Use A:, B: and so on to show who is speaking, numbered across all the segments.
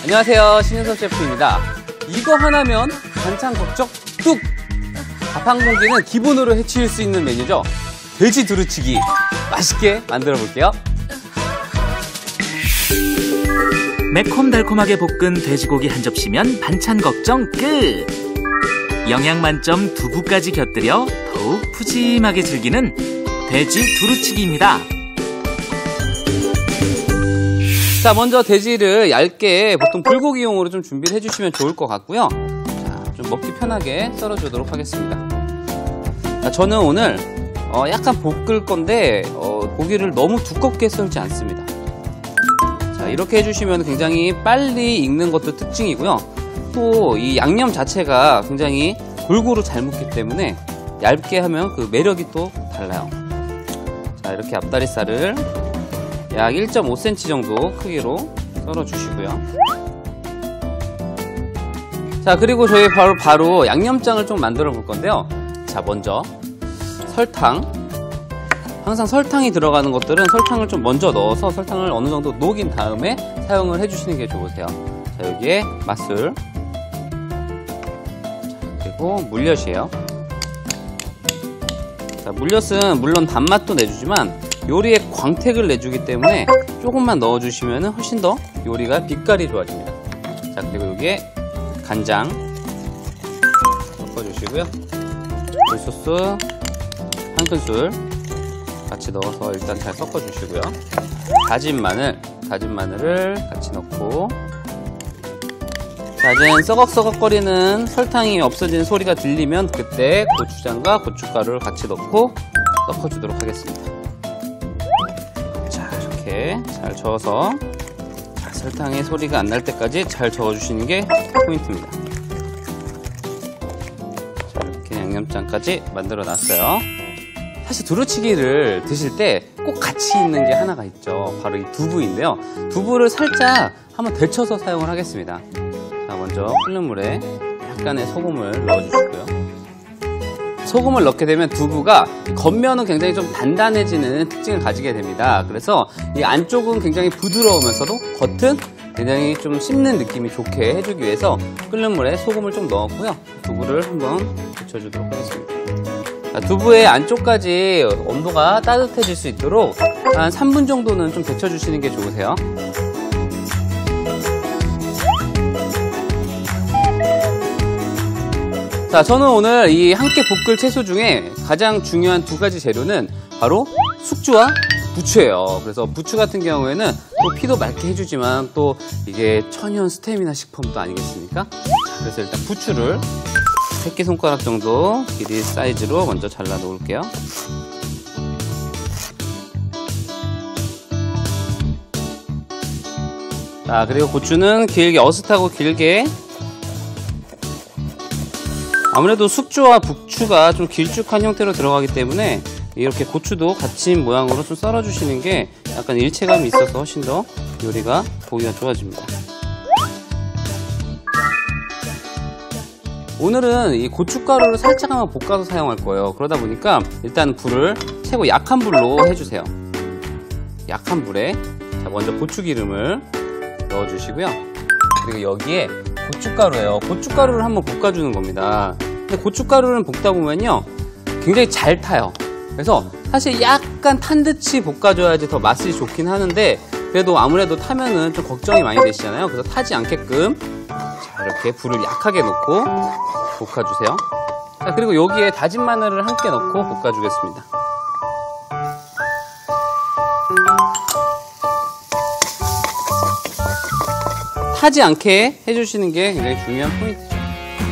A: 안녕하세요, 신윤섭 셰프입니다. 이거 하나면 반찬 걱정 뚝! 밥 한 공기는 기본으로 해치울 수 있는 메뉴죠. 돼지 두루치기 맛있게 만들어 볼게요.
B: 매콤달콤하게 볶은 돼지고기 한 접시면 반찬 걱정 끝! 영양 만점 두부까지 곁들여 더욱 푸짐하게 즐기는 돼지 두루치기입니다.
A: 자, 먼저 돼지를 얇게 보통 불고기용으로 좀 준비를 해주시면 좋을 것 같고요. 자, 좀 먹기 편하게 썰어주도록 하겠습니다. 자, 저는 오늘 약간 볶을 건데 고기를 너무 두껍게 썰지 않습니다. 자, 이렇게 해주시면 굉장히 빨리 익는 것도 특징이고요. 또 이 양념 자체가 굉장히 골고루 잘 묻기 때문에 얇게 하면 그 매력이 또 달라요. 자, 이렇게 앞다리살을 약 1.5cm 정도 크기로 썰어주시고요. 자, 그리고 저희 바로 양념장을 좀 만들어 볼 건데요. 자, 먼저 설탕. 항상 설탕이 들어가는 것들은 설탕을 좀 먼저 넣어서 설탕을 어느 정도 녹인 다음에 사용을 해주시는 게 좋으세요. 자, 여기에 맛술. 그리고 물엿이에요. 자, 물엿은 물론 단맛도 내주지만 요리에 광택을 내주기 때문에 조금만 넣어주시면 훨씬 더 요리가 빛깔이 좋아집니다. 자, 그리고 여기에 간장 섞어주시고요. 굴소스 한 큰술 같이 넣어서 일단 잘 섞어주시고요. 다진 마늘을 같이 넣고, 자, 이제 썩걱썩걱거리는 설탕이 없어지는 소리가 들리면 그때 고추장과 고춧가루를 같이 넣고 섞어주도록 하겠습니다. 자, 이렇게 잘 저어서 설탕의 소리가 안 날 때까지 잘 저어주시는 게 포인트입니다. 자, 이렇게 양념장까지 만들어 놨어요. 사실 두루치기를 드실 때 꼭 같이 있는 게 하나가 있죠. 바로 이 두부인데요. 두부를 살짝 한번 데쳐서 사용을 하겠습니다. 자, 먼저 끓는 물에 약간의 소금을 넣어주시고요. 소금을 넣게 되면 두부가 겉면은 굉장히 좀 단단해지는 특징을 가지게 됩니다. 그래서 이 안쪽은 굉장히 부드러우면서도 겉은 굉장히 좀 씹는 느낌이 좋게 해주기 위해서 끓는 물에 소금을 좀 넣었고요. 두부를 한번 데쳐주도록 하겠습니다. 자, 두부의 안쪽까지 온도가 따뜻해질 수 있도록 한 3분 정도는 좀 데쳐주시는 게 좋으세요. 자, 저는 오늘 이 함께 볶을 채소 중에 가장 중요한 두 가지 재료는 바로 숙주와 부추예요. 그래서 부추 같은 경우에는 또 피도 맑게 해주지만 또 이게 천연 스태미나 식품도 아니겠습니까? 자, 그래서 일단 부추를 새끼손가락 정도 길이 사이즈로 먼저 잘라 놓을게요. 자, 그리고 고추는 길게 어슷하고 길게, 아무래도 숙주와 부추가 좀 길쭉한 형태로 들어가기 때문에 이렇게 고추도 같이 모양으로 좀 썰어주시는 게 약간 일체감이 있어서 훨씬 더 요리가 보기가 좋아집니다. 오늘은 이 고춧가루를 살짝만 볶아서 사용할 거예요. 그러다 보니까 일단 불을 최고 약한 불로 해주세요. 약한 불에 자, 먼저 고추기름을 넣어주시고요. 그리고 여기에 고춧가루예요. 고춧가루를 한번 볶아주는 겁니다. 근데 고춧가루를 볶다 보면요 굉장히 잘 타요. 그래서 사실 약간 탄 듯이 볶아줘야지 더 맛이 좋긴 하는데, 그래도 아무래도 타면은 좀 걱정이 많이 되시잖아요. 그래서 타지 않게끔 자, 이렇게 불을 약하게 놓고 볶아주세요. 자, 그리고 여기에 다진 마늘을 함께 넣고 볶아주겠습니다. 타지 않게 해주시는 게 굉장히 중요한 포인트죠.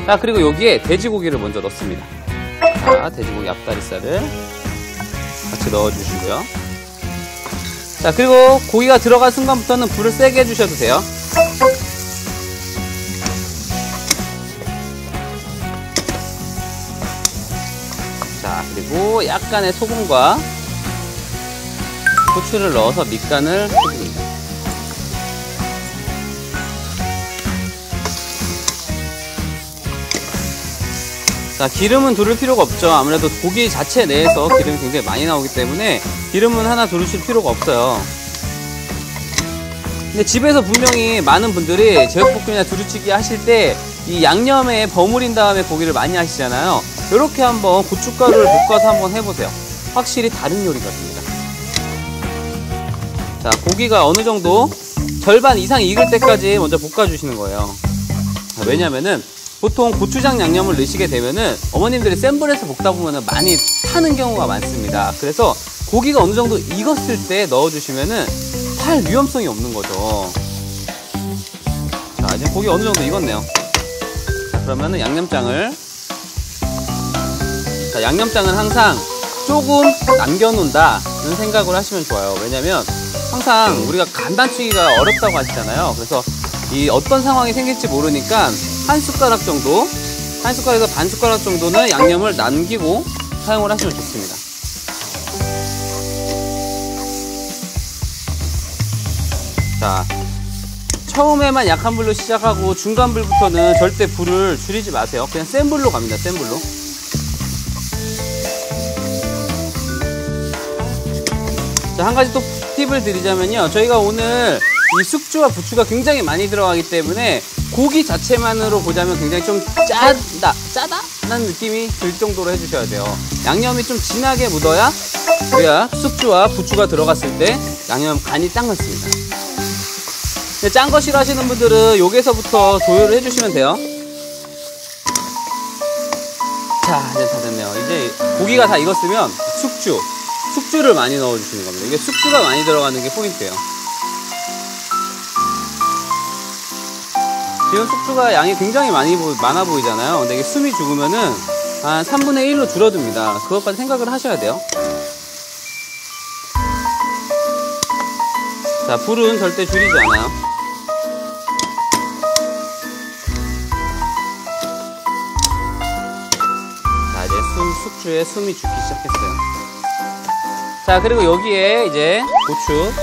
A: 자, 그리고 여기에 돼지고기를 먼저 넣습니다. 자, 돼지고기 앞다리살을 같이 넣어주시고요. 자, 그리고 고기가 들어간 순간부터는 불을 세게 해주셔도 돼요. 자, 그리고 약간의 소금과 후추를 넣어서 밑간을 해줍니다. 자, 기름은 두를 필요가 없죠. 아무래도 고기 자체 내에서 기름이 굉장히 많이 나오기 때문에 기름은 하나 두르실 필요가 없어요. 근데 집에서 분명히 많은 분들이 제육볶음이나 두루치기 하실 때 이 양념에 버무린 다음에 고기를 많이 하시잖아요. 이렇게 한번 고춧가루를 볶아서 한번 해보세요. 확실히 다른 요리 같습니다. 자, 고기가 어느 정도 절반 이상 익을 때까지 먼저 볶아주시는 거예요. 왜냐면은 보통 고추장 양념을 넣으시게 되면은 어머님들이 센 불에서 볶다 보면은 많이 타는 경우가 많습니다. 그래서 고기가 어느 정도 익었을 때 넣어주시면은 탈 위험성이 없는 거죠. 자, 이제 고기 어느 정도 익었네요. 자, 그러면은 양념장을. 자, 양념장은 항상 조금 남겨놓는다는 생각을 하시면 좋아요. 왜냐면 항상 우리가 간단치기가 어렵다고 하시잖아요. 그래서 이 어떤 상황이 생길지 모르니까 한 숟가락 정도, 한 숟가락에서 반 숟가락 정도는 양념을 남기고 사용을 하시면 좋습니다. 자, 처음에만 약한 불로 시작하고 중간 불부터는 절대 불을 줄이지 마세요. 그냥 센 불로 갑니다. 센 불로. 자, 한 가지 또 팁을 드리자면요. 저희가 오늘 이 숙주와 부추가 굉장히 많이 들어가기 때문에 고기 자체만으로 보자면 굉장히 좀 짜다라는 느낌이 들 정도로 해주셔야 돼요. 양념이 좀 진하게 묻어야 그래야 숙주와 부추가 들어갔을 때 양념 간이 딱 맞습니다. 짠 거 싫어하시는 분들은 여기서부터 조율을 해주시면 돼요. 자, 이제 다 됐네요. 이제 고기가 다 익었으면 숙주를 많이 넣어주시는 겁니다. 이게 숙주가 많이 들어가는 게 포인트예요. 지금 숙주가 양이 굉장히 많아 보이잖아요. 근데 이게 숨이 죽으면은 한 3분의 1로 줄어듭니다. 그것까지 생각을 하셔야 돼요. 자, 불은 절대 줄이지 않아요. 자, 이제 숙주에 숨이 죽기 시작했어요. 자, 그리고 여기에 이제 고추.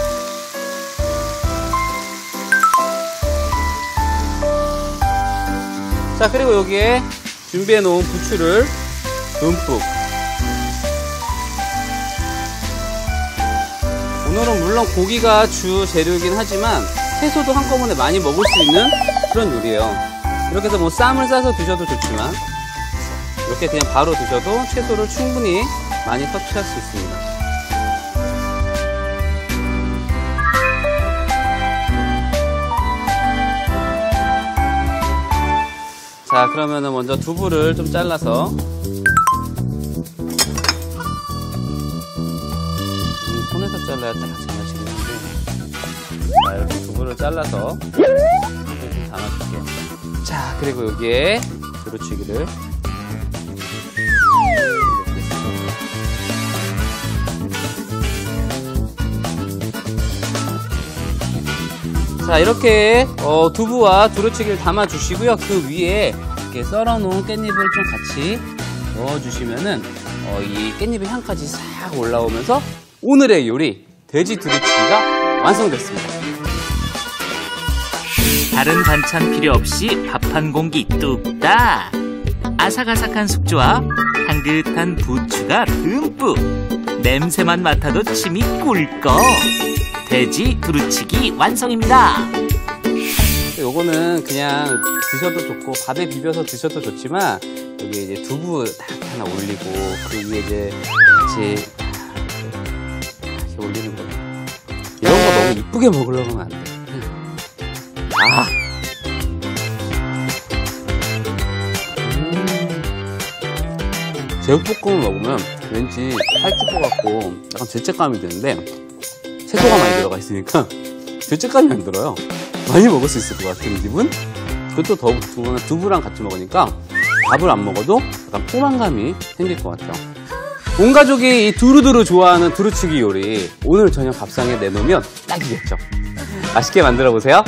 A: 자, 그리고 여기에 준비해 놓은 부추를 듬뿍. 오늘은 물론 고기가 주 재료이긴 하지만 채소도 한꺼번에 많이 먹을 수 있는 그런 요리예요. 이렇게 해서 뭐 쌈을 싸서 드셔도 좋지만 이렇게 그냥 바로 드셔도 채소를 충분히 많이 섭취할 수 있습니다. 자, 그러면은 먼저 두부를 좀 잘라서 손에서 잘라야 딱 잘 맞히긴 한데, 자, 이렇게 두부를 잘라서 좀 담아줄게요. 자, 그리고 여기에 두루치기를 자, 이렇게 두부와 두루치기를 담아주시고요. 그 위에 이렇게 썰어놓은 깻잎을 좀 같이 넣어주시면은 이 깻잎의 향까지 싹 올라오면서 오늘의 요리 돼지 두루치기가 완성됐습니다.
B: 다른 반찬 필요 없이 밥 한 공기 뚝딱. 아삭아삭한 숙주와 향긋한 부추가 듬뿍. 냄새만 맡아도 침이 꿀꺽. 돼지 두루치기 완성입니다.
A: 요거는 그냥 드셔도 좋고 밥에 비벼서 드셔도 좋지만 여기 이제 두부 딱 하나 올리고 그 위에 이제 같이 올리는 거. 이런 거 너무 이쁘게 먹으려고 하면 안 돼. 제육볶음을 먹으면 왠지 살찔 것 같고 약간 죄책감이 드는데 채소가 많이 들어가 있으니까 죄책감이 안 들어요. 많이 먹을 수 있을 것 같은 기분? 그것도 더욱더 두부랑 같이 먹으니까 밥을 안 먹어도 약간 포만감이 생길 것 같아요. 온 가족이 이 두루두루 좋아하는 두루치기 요리 오늘 저녁 밥상에 내놓으면 딱이겠죠. 맛있게 만들어 보세요.